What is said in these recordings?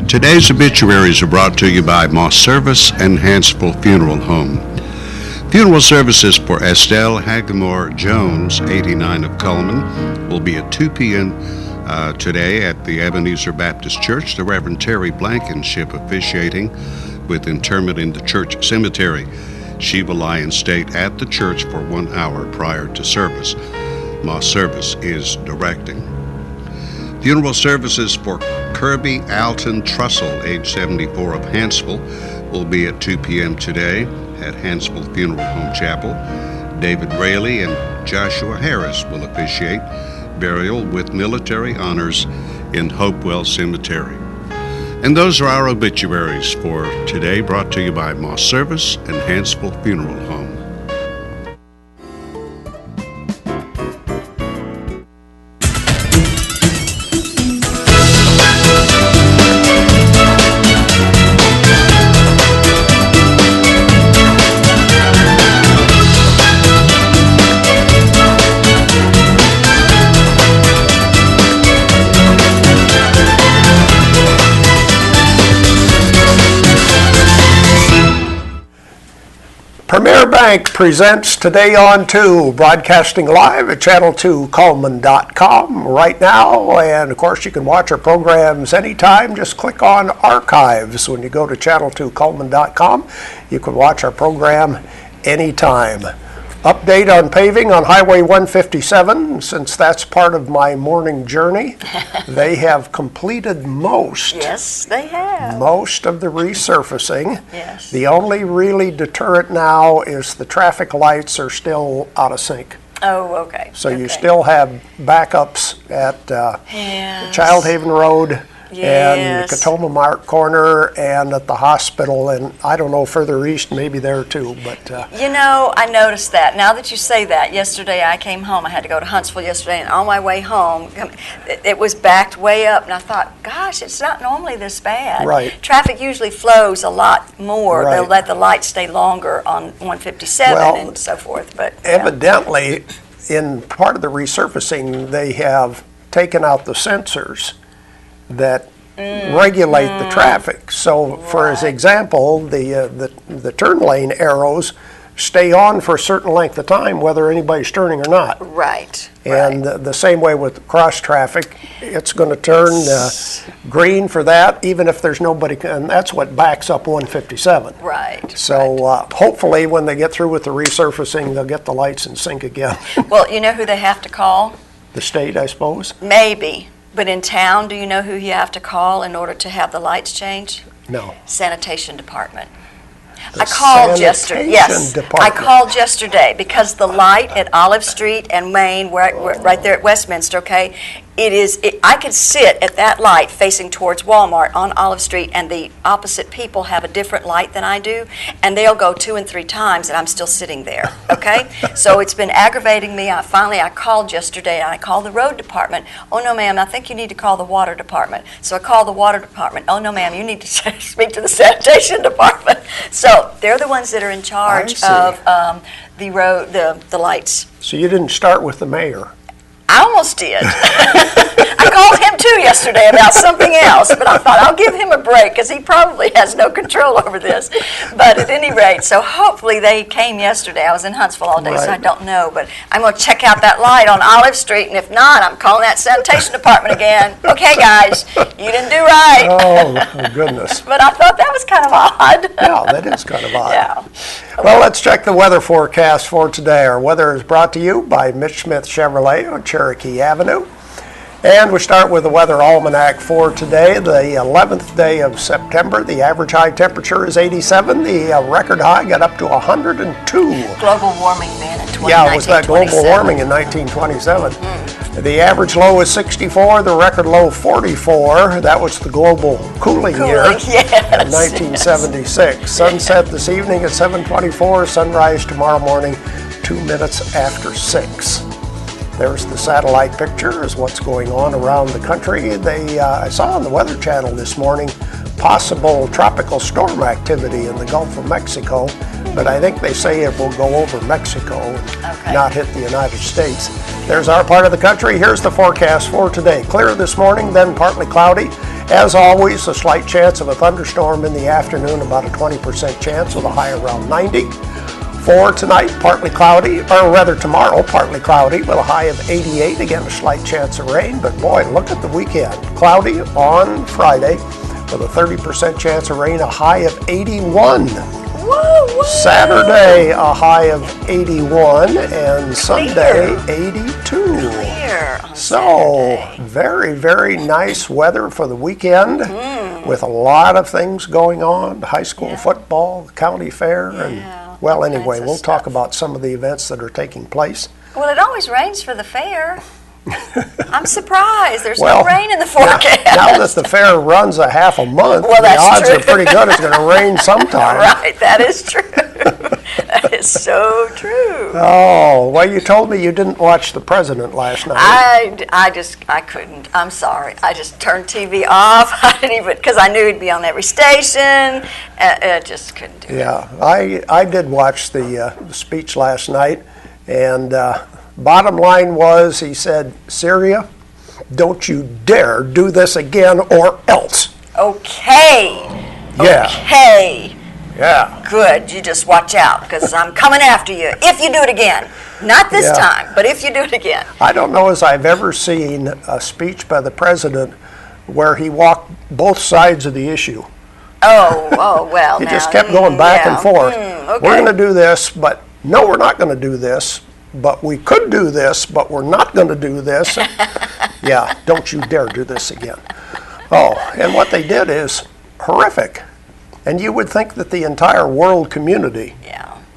Today's obituaries are brought to you by Moss Service and Hansville Funeral Home. Funeral services for Estelle Hagamore Jones, 89 of Cullman, will be at 2 p.m. Today at the Ebenezer Baptist Church. The Reverend Terry Blankenship officiating with interment in the church cemetery. She will lie in state at the church for 1 hour prior to service. Moss Service is directing. Funeral services for Kirby Alton Trussell, age 74 of Hansville, will be at 2 p.m. today at Hansville Funeral Home Chapel. David Rayleigh and Joshua Harris will officiate burial with military honors in Hopewell Cemetery. And those are our obituaries for today, brought to you by Moss Service and Hansville Funeral Home. Premier Bank presents Today on 2, broadcasting live at channel2cullman.com right now. And of course, you can watch our programs anytime. Just click on Archives when you go to channel2cullman.com. You can watch our program anytime. Update on paving on Highway 157, since that's part of my morning journey. They have completed most. Yes, they have. Most of the resurfacing. Yes. The only really deterrent now is the traffic lights are still out of sync. Oh, okay. So you still have backups at Child Haven Road and Katoma Mart Corner and at the hospital, and I don't know, further east, maybe there too. But you know, I noticed that. Now that you say that, yesterday I came home. I had to go to Huntsville yesterday, and on my way home, it was backed way up, and I thought, gosh, it's not normally this bad. Right. Traffic usually flows a lot more. Right. They'll let the lights stay longer on 157 and so forth. But evidently, in part of the resurfacing, they have taken out the sensors that regulate the traffic. So, for example, the turn lane arrows stay on for a certain length of time, whether anybody's turning or not. Right. And the same way with cross traffic, it's going to turn green for that, even if there's nobody, and that's what backs up 157. Right. So hopefully when they get through with the resurfacing, they'll get the lights in sync again. Well, you know who they have to call? The state, I suppose? Maybe. But in town, do you know who you have to call in order to have the lights changed? No. Sanitation department. I called yesterday. Yes, I called yesterday because the light at Olive Street and Main, right there at Westminster. Okay, I could sit at that light facing towards Walmart on Olive Street, and the opposite people have a different light than I do, and they'll go 2 and 3 times, and I'm still sitting there. Okay, so it's been aggravating me. I called yesterday, and I called the road department. Oh no, ma'am, I think you need to call the water department. So I called the water department. Oh no, ma'am, you need to speak to the sanitation department. So they're the ones that are in charge of the road, the lights. So you didn't start with the mayor? I almost did. I called him too yesterday about something else, but I thought I'll give him a break because he probably has no control over this. But at any rate, so hopefully they came yesterday. I was in Huntsville all day, so I don't know. But I'm going to check out that light on Olive Street, and if not, I'm calling that sanitation department again. Okay, guys, you didn't do right. Oh, goodness. But I thought that was kind of odd. Yeah, that is kind of odd. Yeah. Well, let's check the weather forecast for today. Our weather is brought to you by Mitch Smith Chevrolet on Cherokee Avenue. And we start with the weather almanac for today, the 11th day of September. The average high temperature is 87. The record high got up to 102. Global warming then in 2019. Yeah, it was that global warming in 1927. The average low is 64. The record low 44. That was the global cooling year in 1976. Sunset this evening at 7:24. Sunrise tomorrow morning, 2 minutes after 6. There's the satellite picture is what's going on around the country. I saw on the Weather Channel this morning possible tropical storm activity in the Gulf of Mexico, but I think they say it will go over Mexico and not hit the United States. There's our part of the country. Here's the forecast for today. Clear this morning, then partly cloudy. As always, a slight chance of a thunderstorm in the afternoon, about a 20% chance with a high around 90. For tonight, partly cloudy, or rather tomorrow, partly cloudy with a high of 88. Again, a slight chance of rain, but boy, look at the weekend. Cloudy on Friday with a 30% chance of rain, a high of 81. Woo-woo. Saturday, a high of 81, and Sunday, 82. Clear on So, Saturday. very, very nice weather for the weekend with a lot of things going on. High school football, the county fair, and, well, anyway, we'll talk about some of the events that are taking place. Well, it always rains for the fair. I'm surprised. There's no rain in the forecast. Now that the fair runs a half a month, Well, the that's odds true. are pretty good it's going to rain sometime. Right, that is true. That is so true. Oh, well, you told me you didn't watch the president last night. I couldn't. I'm sorry. I just turned TV off. I didn't even, because I knew he'd be on every station. I just couldn't do it. Yeah, I did watch the speech last night, and bottom line was, he said, Syria, don't you dare do this again or else. Okay. Yeah. Okay. Yeah. Good. You just watch out, because I'm coming after you if you do it again. Not this time, but if you do it again. I don't know as I've ever seen a speech by the president where he walked both sides of the issue. Oh, well. He now, just kept going back and forth. Okay. We're going to do this, but no, we're not going to do this. But we could do this, but we're not going to do this. Yeah, don't you dare do this again. Oh, and what they did is horrific. And you would think that the entire world community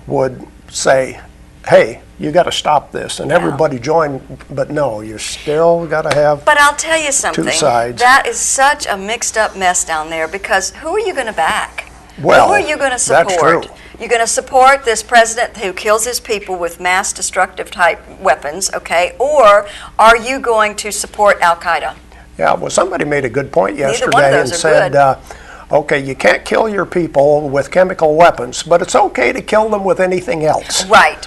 would say, hey, you got to stop this, and everybody join, but no, you still got to have But I'll tell you something. two sides. That is such a mixed up mess down there, because who are you going to back? Well, who are you going to support? that's true. You're going to support this president who kills his people with mass destructive type weapons, okay? Or are you going to support Al-Qaeda? Yeah, well, somebody made a good point Neither one of yesterday those and are said, good. Okay, you can't kill your people with chemical weapons, but it's okay to kill them with anything else. Right.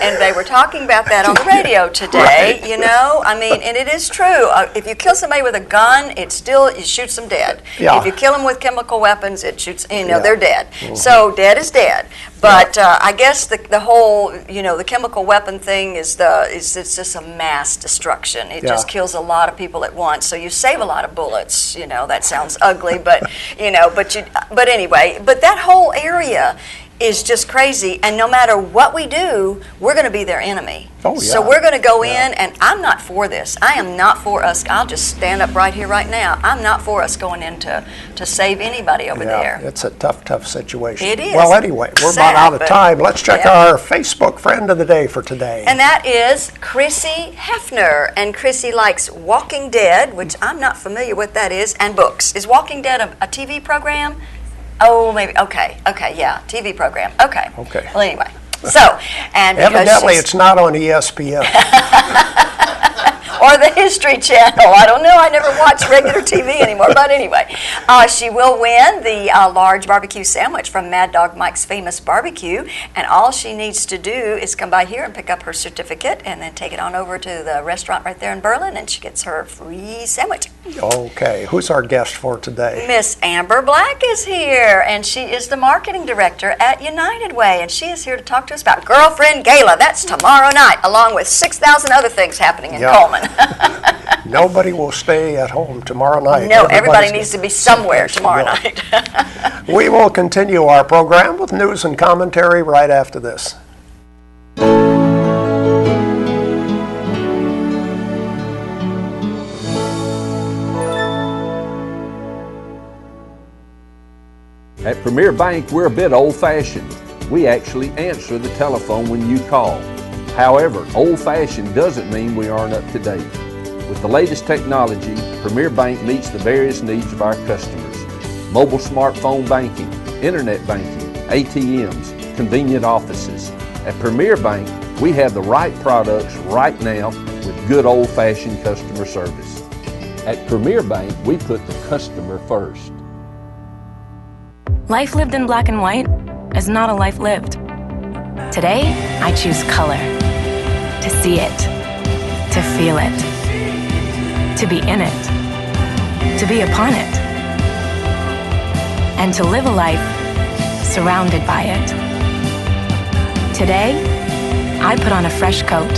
And they were talking about that on the radio today, you know? I mean, and it is true. If you kill somebody with a gun, it shoots them dead. Yeah. If you kill them with chemical weapons, it shoots, they're dead. So dead is dead. But I guess the whole, the chemical weapon thing is it's just a mass destruction. It just kills a lot of people at once. So you save a lot of bullets. That sounds ugly, but but anyway, but that whole area is just crazy, and no matter what we do, we're going to be their enemy. Oh, yeah. So we're going to go in, and I'm not for this. I am not for us. I'll just stand up right here, right now. I'm not for us going in to save anybody over there. It's a tough situation. It is. Well, anyway, we're about out of time. Let's check our Facebook friend of the day for today. And that is Chrissy Hefner. And Chrissy likes Walking Dead, which I'm not familiar with that is, and books. Is Walking Dead a TV program? Oh, maybe. Okay, yeah, TV program. Okay. Well, anyway. So, and evidently it's not on ESPN. Or the History Channel. I don't know. I never watch regular TV anymore. But anyway, she will win the large barbecue sandwich from Mad Dog Mike's Famous Barbecue. And all she needs to do is come by here and pick up her certificate and then take it on over to the restaurant right there in Berlin, and she gets her free sandwich. Okay. Who's our guest for today? Miss Amber Black is here, and she is the marketing director at United Way. And she is here to talk to us about Girlfriend Gala. That's tomorrow night, along with 6,000 other things happening in Coleman. Nobody will stay at home tomorrow night. No, everybody needs to be somewhere tomorrow night. We will continue our program with news and commentary right after this. At Premier Bank, we're a bit old-fashioned. We actually answer the telephone when you call. However, old-fashioned doesn't mean we aren't up to date. With the latest technology, Premier Bank meets the various needs of our customers. Mobile smartphone banking, internet banking, ATMs, convenient offices. At Premier Bank, we have the right products right now with good old-fashioned customer service. At Premier Bank, we put the customer first. Life lived in black and white is not a life lived. Today, I choose color. To see it. To feel it. To be in it. To be upon it. And to live a life surrounded by it. Today, I put on a fresh coat.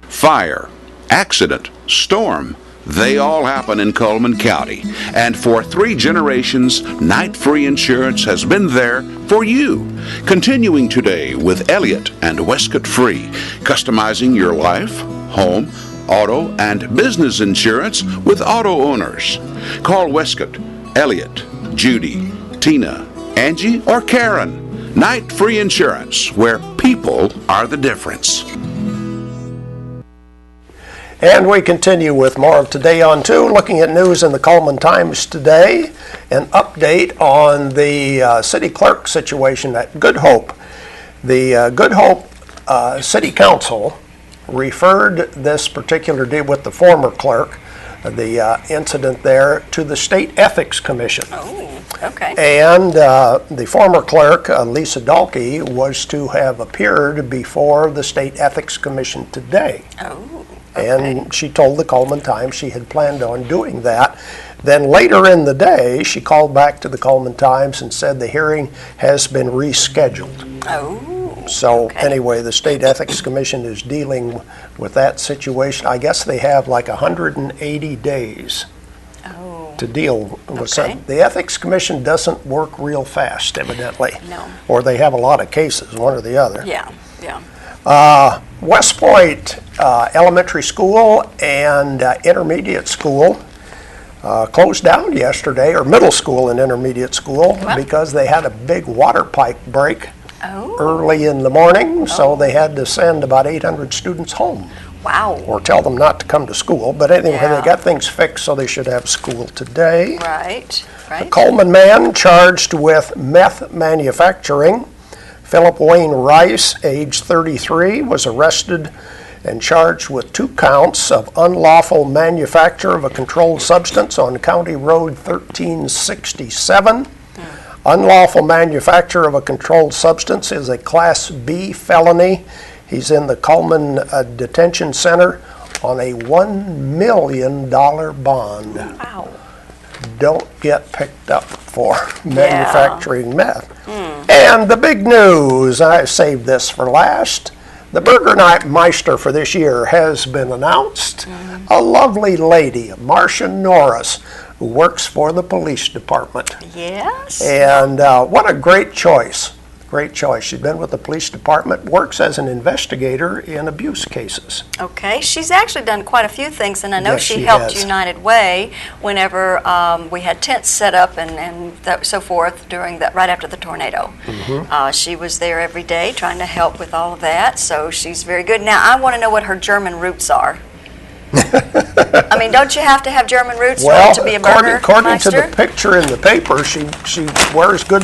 Fire, accident, storm, they all happen in Cullman County. And for 3 generations, Night Free Insurance has been there for you. Continuing today with Elliott and Westcott Free, customizing your life, home, auto, and business insurance with auto owners. Call Westcott, Elliott, Judy, Tina, Angie, or Karen. Night Free Insurance, where people are the difference. And we continue with more of Today on 2, looking at news in the Cullman Times today. An update on the city clerk situation at Good Hope. The Good Hope City Council referred this particular deal with the former clerk, the incident there, to the State Ethics Commission. Oh, okay. And the former clerk, Lisa Dalkey, was to have appeared before the State Ethics Commission today. Oh. Okay. And she told the Cullman Times she had planned on doing that. Then later in the day, she called back to the Cullman Times and said the hearing has been rescheduled. Oh. So okay. Anyway, the State Ethics Commission is dealing with that situation. I guess they have like 180 days to deal with it. The Ethics Commission doesn't work real fast, evidently. No. Or they have a lot of cases, one or the other. Yeah, yeah. West Point Elementary School and Intermediate School closed down yesterday, or middle school and intermediate school, because they had a big water pipe break early in the morning, so they had to send about 800 students home. Wow. Or tell them not to come to school. But anyway, they got things fixed, so they should have school today. Right, right. The Cullman man charged with meth manufacturing, Philip Wayne Rice, age 33, was arrested and charged with 2 counts of unlawful manufacture of a controlled substance on County Road 1367. Unlawful manufacture of a controlled substance is a Class B felony. He's in the Cullman Detention Center on a $1 million bond. Wow. Don't get picked up for manufacturing meth. And the big news, I saved this for last, the Burger Night Meister for this year has been announced. A lovely lady, Marcia Norris, who works for the police department. Yes. And what a great choice. Great choice. She's been with the police department, works as an investigator in abuse cases. Okay. She's actually done quite a few things, and I know Yes, she she helped has. United Way whenever we had tents set up and so forth during that, right after the tornado. She was there every day trying to help with all of that, so she's very good. Now, I want to know what her German roots are. I mean, don't you have to have German roots for it to be a burger according to the picture in the paper, she wears good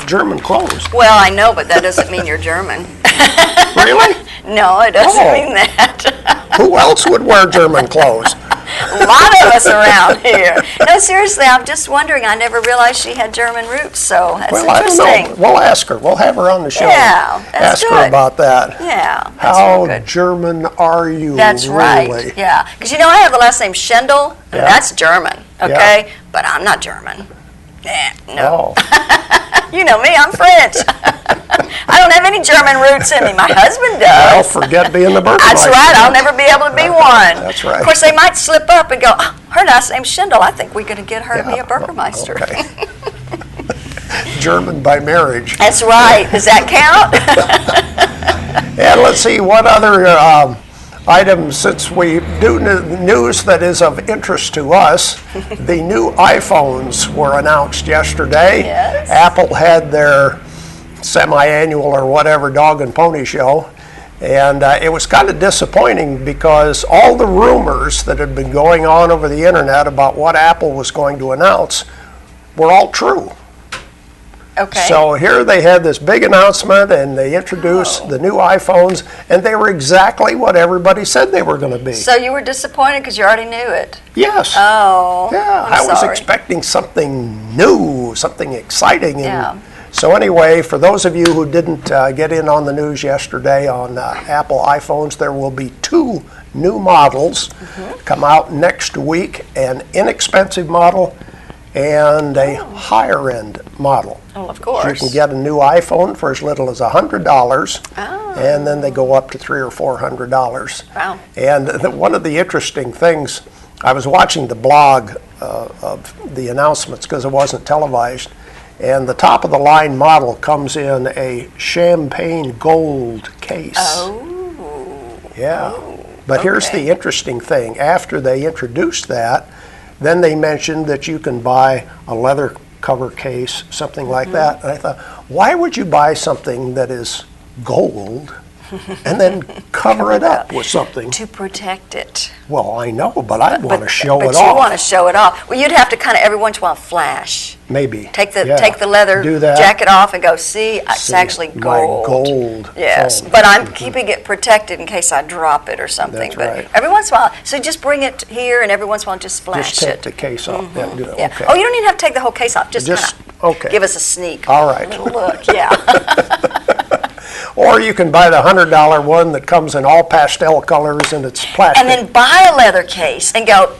German clothes. Well, I know, but that doesn't mean you're German. Really? No, it doesn't mean that. Who else would wear German clothes? A lot of us around here. No, seriously, I'm just wondering. I never realized she had German roots, so that's interesting. I don't know. We'll ask her. We'll have her on the show. Yeah, that's ask her about that. Yeah, that's How real good. German are you? That's really? right. Yeah, because you know I have the last name Schendel, and that's German. Okay, but I'm not German. No. You know me, I'm French. I don't have any German roots in me. My husband does. Well, forget being the Burgermeister. That's right. I'll never be able to be one. That's right. Of course, they might slip up and go, oh, her last name's Schendel. I think we're going to get her to be a Burgermeister. Okay. German by marriage. That's right. Does that count? And let's see what other items, since we do news that is of interest to us. The new iPhones were announced yesterday. Yes. Apple had their semi-annual or whatever dog and pony show, and it was kind of disappointing because all the rumors that had been going on over the internet about what Apple was going to announce were all true. Okay. So here they had this big announcement, and they introduced the new iPhones, and they were exactly what everybody said they were going to be. So you were disappointed because you already knew it? Yes. Oh, yeah, I'm I was sorry. expecting something new, something exciting. Yeah. And so anyway, for those of you who didn't get in on the news yesterday on Apple iPhones, there will be 2 new models come out next week, an inexpensive model and a higher end model. Oh, of course. So you can get a new iPhone for as little as $100, and then they go up to $300 or $400. Wow. And one of the interesting things, I was watching the blog of the announcements because it wasn't televised, and the top of the line model comes in a champagne gold case. Oh. Yeah. But here's the interesting thing. After they introduced that, then they mentioned that you can buy a leather cover case, something like that. And I thought, why would you buy something that is gold and then cover it up with something? To protect it. Well, I know, but I want to show it But off. you want to show it off. Well, you'd have to kind of every once in a while flash. Maybe. Take the leather Do that. jacket off and go, see, it's actually My gold. gold Yes, phone. but I'm keeping it protected in case I drop it or something. That's But right. every once in a while, so just bring it here and every once in a while just flash Just take it. the case off. Yeah, do it. Yeah. Okay. Oh, you don't even have to take the whole case off. Just okay. give us a sneak. All right. A little look, yeah. Or you can buy the $100 one that comes in all pastel colors and it's plastic. And then buy a leather case and go,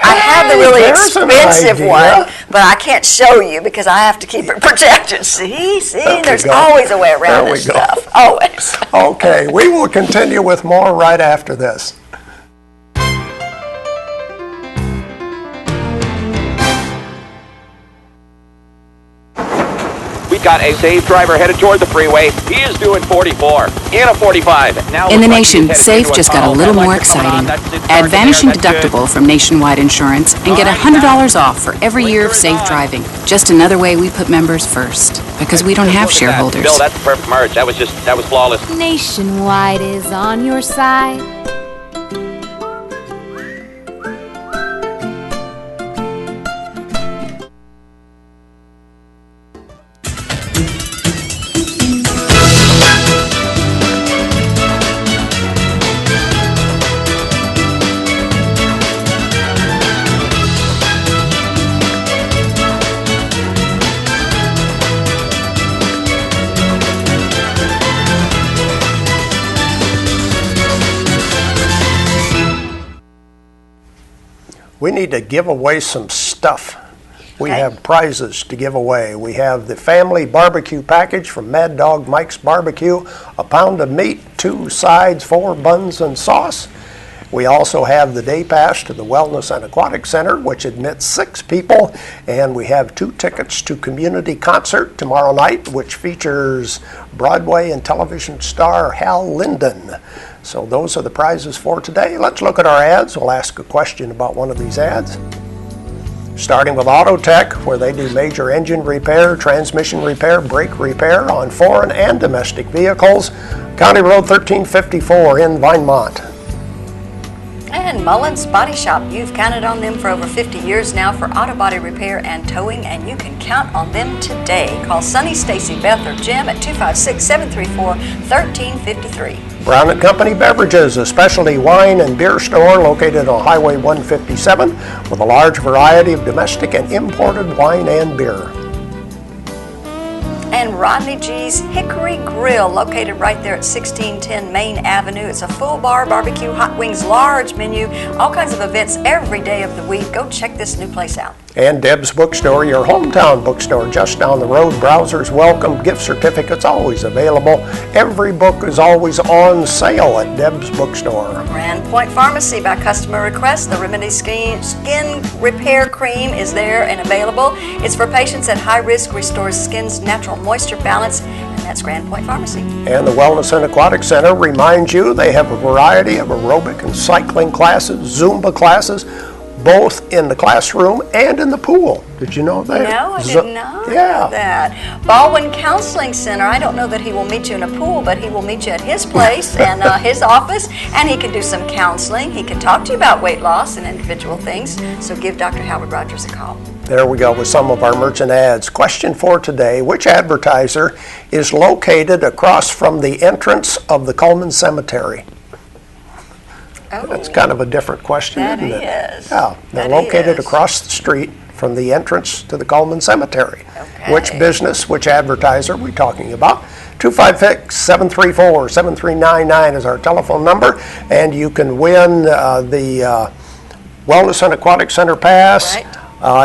I have the Hey, really there's an expensive idea. one, but I can't show you because I have to keep it protected. See, we there's go. always a way around There this we go. stuff. Always. Okay, we will continue with more right after this. We've got a safe driver headed toward the freeway. He is doing 44 in a 45. Now In the looks like nation, he's headed Safe into just got a tunnel. little That more light is coming on. exciting. That's it. Add vanishing That's good. deductible from Nationwide Insurance and get $100 off for every year of safe driving. Just another way we put members first, because we don't have Look at that. shareholders. Bill, that's the perfect merge. That was flawless. Nationwide is on your side. We need to give away some stuff. We Okay. have prizes to give away. We have the family barbecue package from Mad Dog Mike's Barbecue, a pound of meat, 2 sides, 4 buns and sauce. We also have the day pass to the Wellness and Aquatic Center, which admits 6 people, and we have 2 tickets to community concert tomorrow night, which features Broadway and television star Hal Linden. So those are the prizes for today. Let's look at our ads. We'll ask a question about one of these ads. Starting with Auto Tech, where they do major engine repair, transmission repair, brake repair on foreign and domestic vehicles. County Road 1354 in Vinemont. And Mullins Body Shop, you've counted on them for over 50 years now for auto body repair and towing, and you can count on them today. Call Sonny, Stacy, Beth, or Jim at 256-734-1353. Brown & Company Beverages, a specialty wine and beer store located on Highway 157 with a large variety of domestic and imported wine and beer. And Rodney G's Hickory Grill, located right there at 1610 Main Avenue. It's a full bar, barbecue, hot wings, large menu, all kinds of events every day of the week. Go check this new place out. And Deb's Bookstore, your hometown bookstore just down the road. Browsers welcome, gift certificates always available. Every book is always on sale at Deb's Bookstore. Grand Point Pharmacy, by customer request, the Remedy Skin Repair Cream is there and available. It's for patients at high risk, restores skin's natural moisture balance, and that's Grand Point Pharmacy. And the Wellness and Aquatic Center reminds you they have a variety of aerobic and cycling classes, Zumba classes, both in the classroom and in the pool. Did you know that? No, I did not know Yeah. that. Baldwin Counseling Center, I don't know that he will meet you in a pool, but he will meet you at his place and his office, and he can do some counseling. He can talk to you about weight loss and individual things, so give Dr. Howard Rogers a call. There we go with some of our merchant ads. Question for today, which advertiser is located across from the entrance of the Coleman Cemetery? Oh, that's kind of a different question, isn't it? That is. Yeah, they're located across the street from the entrance to the Coleman Cemetery. Okay. Which business, which advertiser are we talking about? 256-734-7399 is our telephone number, and you can win the Wellness and Aquatic Center Pass. Right.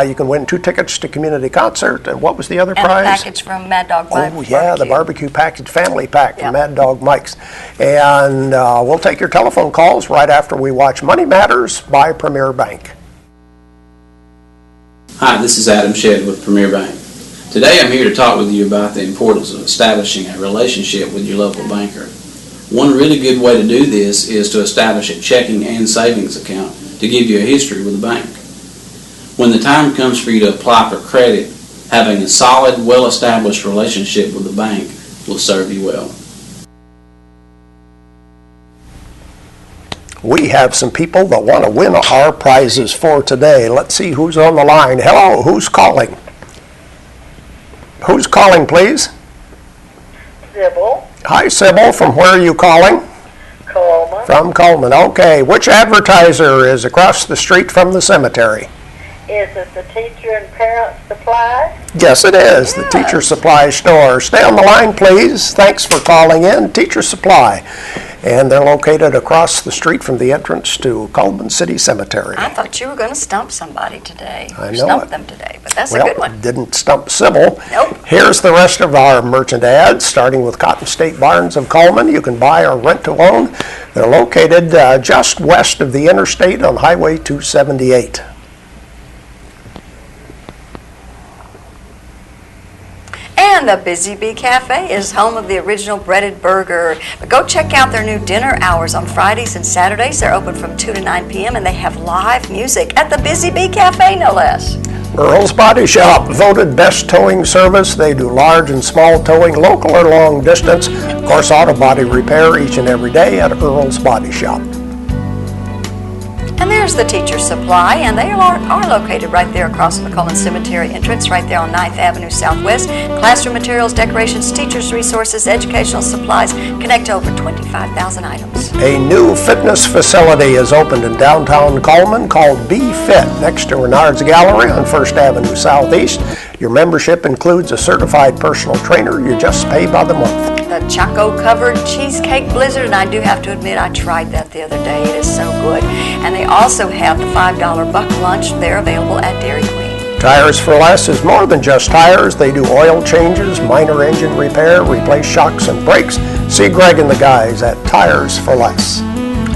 You can win 2 tickets to community concert, and what was the other prize? And a package from Mad Dog Mike's. Oh yeah, the barbecue package, family pack from Mad Dog Mike's. And we'll take your telephone calls right after we watch Money Matters by Premier Bank. Hi, this is Adam Shedd with Premier Bank. Today I'm here to talk with you about the importance of establishing a relationship with your local banker. One really good way to do this is to establish a checking and savings account to give you a history with the bank. When the time comes for you to apply for credit, having a solid, well-established relationship with the bank will serve you well. We have some people that want to win our prizes for today. Let's see who's on the line. Hello, who's calling? Who's calling, please? Sybil. Hi, Sybil. From where are you calling? Coleman. From Coleman. Okay. Which advertiser is across the street from the cemetery? Is it the Teacher and Parent Supply? Yes, it is. The Teacher Supply Store. Stay on the line, please. Thanks for calling in. Teacher Supply. And they're located across the street from the entrance to Coleman City Cemetery. I thought you were going to stump somebody today. I know stump them today, but that's a good one. Didn't stump Sybil. Nope. Here's the rest of our merchant ads, starting with Cotton State Barns of Coleman. You can buy or rent to own. They're located just west of the interstate on Highway 278. And the Busy Bee Cafe is home of the original breaded burger. But go check out their new dinner hours on Fridays and Saturdays. They're open from 2 to 9 p.m. and they have live music at the Busy Bee Cafe, no less. Earl's Body Shop, voted best towing service. They do large and small towing, local or long distance. Of course, auto body repair each and every day at Earl's Body Shop. And there's the Teacher Supply, and they are located right there across from the Coleman Cemetery entrance, right there on 9th Avenue Southwest. Classroom materials, decorations, teachers' resources, educational supplies, connect over 25,000 items. A new fitness facility is opened in downtown Coleman called Be Fit, next to Renard's Gallery on 1st Avenue Southeast. Your membership includes a certified personal trainer. You just pay by the month. The Choco-covered cheesecake blizzard, and I do have to admit I tried that the other day. It is so good. And they also have the $5 buck lunch. They're available at Dairy Queen. Tires for Less is more than just tires. They do oil changes, minor engine repair, replace shocks and brakes. See Greg and the guys at Tires for Less.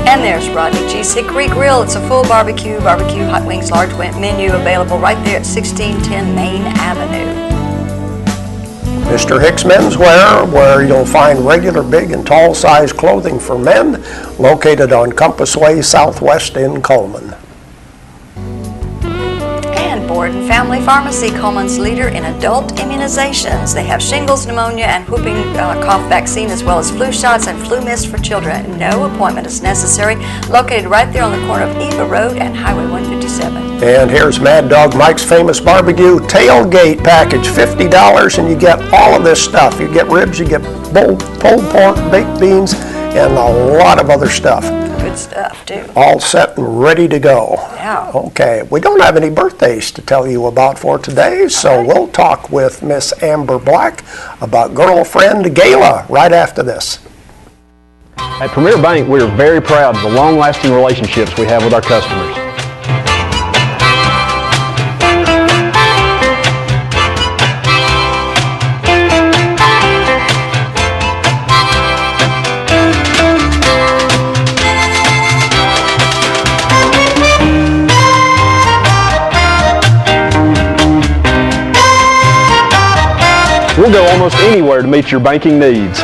And there's Rodney G's Hickory Grill. It's a full barbecue, hot wings, large menu available right there at 1610 Main Avenue. Mr. Hicks Menswear, where you'll find regular, big, and tall size clothing for men, located on Compass Way Southwest in Coleman. And Borden Family Pharmacy, Coleman's leader in adult immunizations. They have shingles, pneumonia, and whooping cough vaccine, as well as flu shots and flu mist for children. No appointment is necessary. Located right there on the corner of Eva Road and Highway 157. And here's Mad Dog Mike's famous barbecue tailgate package, $50, and you get all of this stuff. You get ribs, you get pulled pork, baked beans, and a lot of other stuff. Good stuff, too. All set and ready to go. Yeah. Okay, we don't have any birthdays to tell you about for today, so we'll talk with Miss Amber Black about girlfriend Gala right after this. At Premier Bank, we are very proud of the long-lasting relationships we have with our customers. We'll go almost anywhere to meet your banking needs.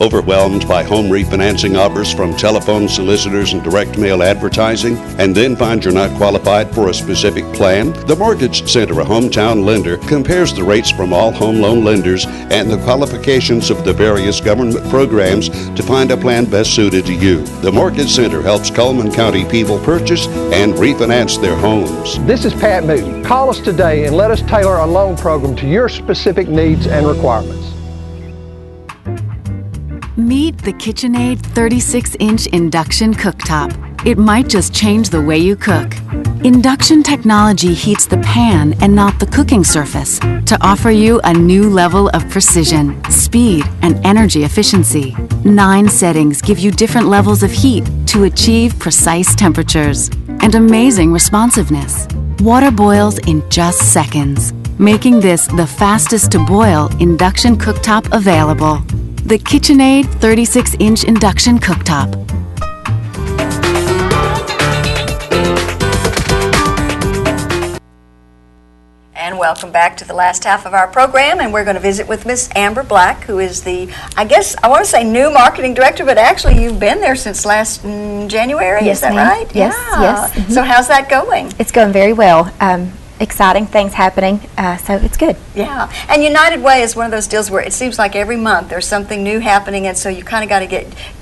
Overwhelmed by home refinancing offers from telephone solicitors and direct mail advertising, and then find you're not qualified for a specific plan? The Mortgage Center, a hometown lender, compares the rates from all home loan lenders and the qualifications of the various government programs to find a plan best suited to you. The Mortgage Center helps Cullman County people purchase and refinance their homes. This is Pat Newton. Call us today and let us tailor a loan program to your specific needs and requirements. Meet the KitchenAid 36-inch induction cooktop. It might just change the way you cook. Induction technology heats the pan and not the cooking surface to offer you a new level of precision, speed, and energy efficiency. 9 settings give you different levels of heat to achieve precise temperatures and amazing responsiveness. Water boils in just seconds, making this the fastest to boil induction cooktop available. The KitchenAid 36-inch induction cooktop. And welcome back to the last half of our program, and we're going to visit with Miss Amber Black, who is the, I guess, I want to say new marketing director, but actually you've been there since last January, yes, is that ma'am. right? Yes, yeah. yes. Mm-hmm. So how's that going? It's going very well. Exciting things happening, so it's good. Yeah, and United Way is one of those deals where it seems like every month there's something new happening, and so you kind of got to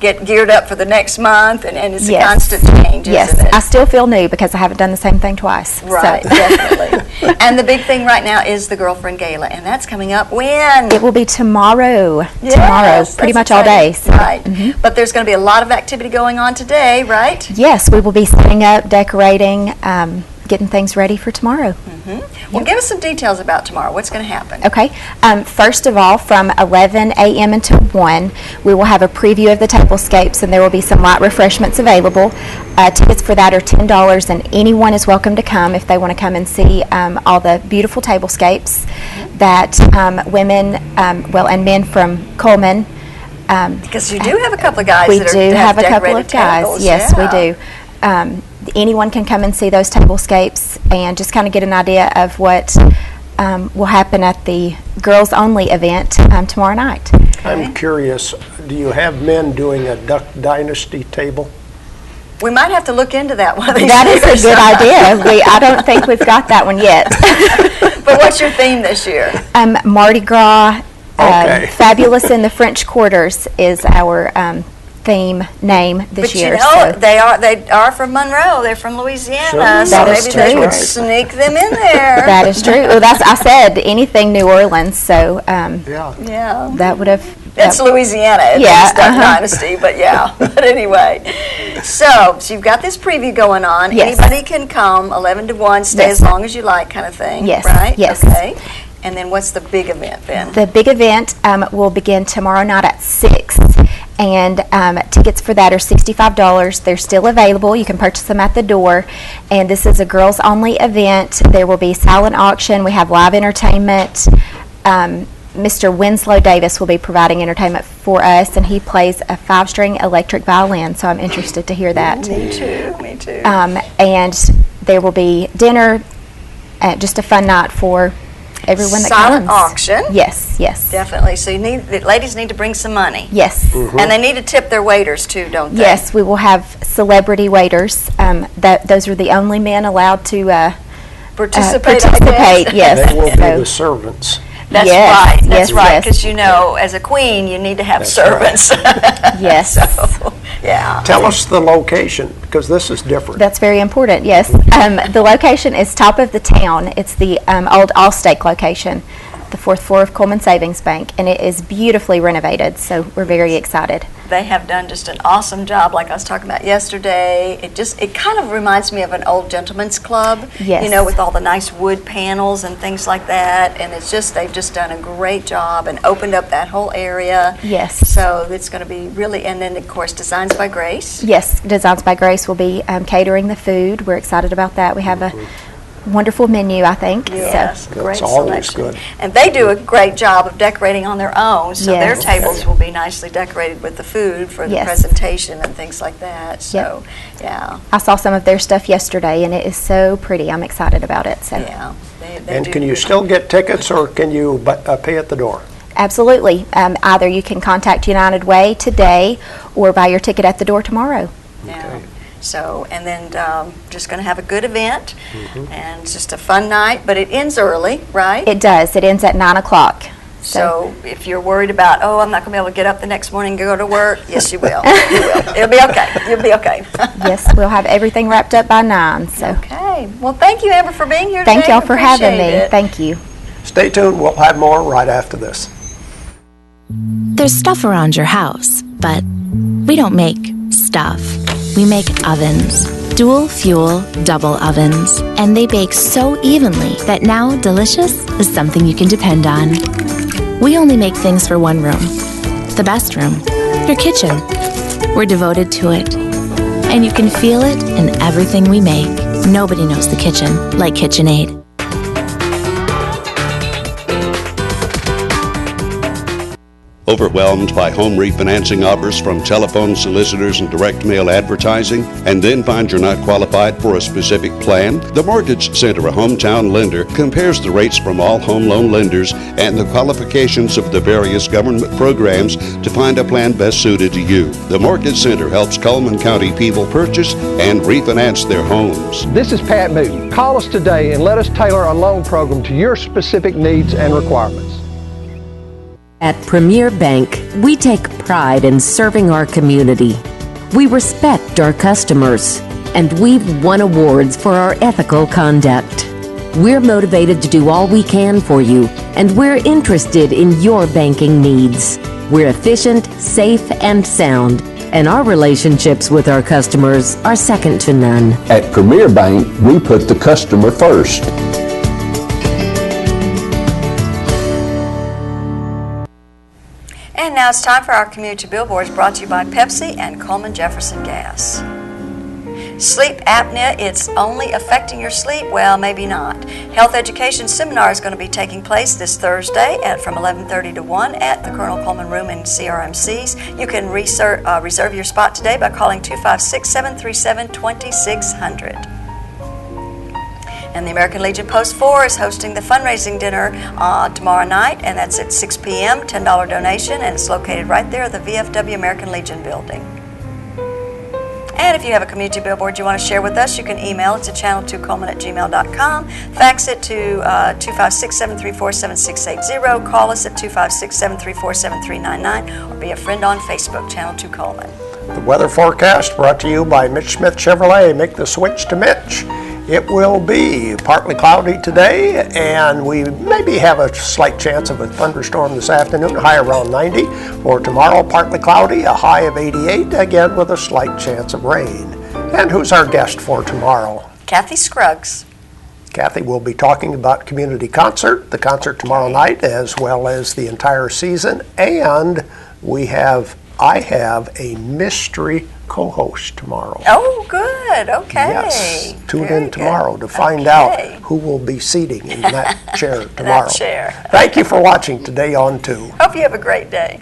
get geared up for the next month, and it's a constant change, isn't it? I still feel new because I haven't done the same thing twice. Right, so. definitely. And the big thing right now is the Girlfriend Gala, and that's coming up when? It will be tomorrow. Yes, tomorrow, pretty much all day. So. Right, but there's going to be a lot of activity going on today, right? Yes, we will be setting up, decorating, getting things ready for tomorrow. Well, give us some details about tomorrow. What's going to happen? Okay. First of all, from 11 a.m. until 1, we will have a preview of the tablescapes, and there will be some light refreshments available. Tickets for that are $10, and anyone is welcome to come if they want to come and see all the beautiful tablescapes that women, and men from Coleman. Because you do have a couple of guys we that do have a couple of guys. tables. Yes, yeah. we do. Anyone can come and see those tablescapes and just kind of get an idea of what will happen at the Girls Only event tomorrow night. I'm curious, do you have men doing a Duck Dynasty table? We might have to look into that one of these That is years. a good idea. I don't think we've got that one yet. But what's your theme this year? Mardi Gras. Okay. Fabulous in the French Quarters is our theme name this but year. You know, so. they are from Monroe. They're from Louisiana. Sure. So That maybe is they true. would sneak them in there. That is true. Well, I said anything New Orleans, so Yeah. that would have. It's Louisiana. Yeah, It's Duck Dynasty, but yeah. But anyway, so you've got this preview going on. Yes. Anybody can come, 11 to 1, stay Yes. as long as you like, kind of thing. Yes, Right. yes. Okay. And then what's the big event then? The big event will begin tomorrow night at 6, and tickets for that are $65. They're still available. You can purchase them at the door, and this is a girls-only event. There will be silent auction. We have live entertainment. Mr. Winslow Davis will be providing entertainment for us, and he plays a 5-string electric violin, so I'm interested to hear that. Me too, me too. And there will be dinner, just a fun night for everyone that Silent comes. auction. Yes, yes. Definitely. So the ladies need to bring some money. Yes. And they need to tip their waiters too, don't they? Yes, we will have celebrity waiters. Those are the only men allowed to Participate. Yes. They will be the servants. That's Yes, right. That's yes, right. yes. Because you know, as a queen, you need to have servants. Yes. So, yeah. Tell us the location, because this is different. That's very important, yes. The location is top of the town. It's the old Allstate location, the 4th floor of Coleman Savings Bank, and it is beautifully renovated, so we're very excited. They have done just an awesome job, like I was talking about yesterday. It kind of reminds me of an old gentleman's club, Yes. you know, with all the nice wood panels and things like that. And they've just done a great job and opened up that whole area. Yes. So it's going to be really, and then of course Designs by Grace. Yes, Designs by Grace will be catering the food. We're excited about that. We have a wonderful menu, I think. Yes, So. great That's always selection. good. And they do a great job of decorating on their own, so their Yes. tables will be nicely decorated with the food for the Yes. presentation and things like that. So, yeah. I saw some of their stuff yesterday, and it is so pretty. I'm excited about it. So. Yeah. They And do can you good. still get tickets, or can you pay at the door? Absolutely. Either you can contact United Way today or buy your ticket at the door tomorrow. Yeah. So, and then just going to have a good event, and it's just a fun night, but it ends early, right? It does. It ends at 9 o'clock. So if you're worried about, oh, I'm not going to be able to get up the next morning and go to work, yes, you will. You will. It'll be okay. You'll be okay. Yes, we'll have everything wrapped up by 9. So. Okay. Well, thank you, Amber, for being here today. Thank y'all for having me. It. Thank you. Stay tuned. We'll have more right after this. There's stuff around your house, but we don't make stuff. We make ovens. Dual fuel, double ovens. And they bake so evenly that now delicious is something you can depend on. We only make things for one room. The best room. Your kitchen. We're devoted to it. And you can feel it in everything we make. Nobody knows the kitchen like KitchenAid. Overwhelmed by home refinancing offers from telephone solicitors and direct mail advertising, and then find you're not qualified for a specific plan? The Mortgage Center, a hometown lender, compares the rates from all home loan lenders and the qualifications of the various government programs to find a plan best suited to you. The Mortgage Center helps Cullman County people purchase and refinance their homes. This is Pat Newton. Call us today and let us tailor a loan program to your specific needs and requirements. At Premier Bank, we take pride in serving our community. We respect our customers, and we've won awards for our ethical conduct. We're motivated to do all we can for you, and we're interested in your banking needs. We're efficient, safe, and sound, and our relationships with our customers are second to none. At Premier Bank, we put the customer first. And now it's time for our community billboards brought to you by Pepsi and Coleman Jefferson Gas. Sleep apnea, it's only affecting your sleep? Well, maybe not. Health education seminar is going to be taking place this Thursday from 11:30 to 1 at the Colonel Coleman Room in CRMC's. You can reserve your spot today by calling 256-737-2600. And the American Legion Post 4 is hosting the fundraising dinner tomorrow night, and that's at 6 p.m., $10 donation, and it's located right there at the VFW American Legion building. And if you have a community billboard you want to share with us, you can email it to channel2coleman@gmail.com, fax it to 256-734-7680, call us at 256-734-7399, or be a friend on Facebook, Channel 2 Coleman. The weather forecast brought to you by Mitch Smith Chevrolet. Make the switch to Mitch. It will be partly cloudy today, and we maybe have a slight chance of a thunderstorm this afternoon, high around 90. For tomorrow, partly cloudy, a high of 88, again with a slight chance of rain. And who's our guest for tomorrow? Kathy Scruggs. Kathy will be talking about community concert, the concert tomorrow night, as well as the entire season. And I have a mystery co-host tomorrow. Oh, good. Okay. Yes. Tune in tomorrow to find out who will be seating in that chair tomorrow. That chair. Thank you for watching Today on 2. Hope you have a great day.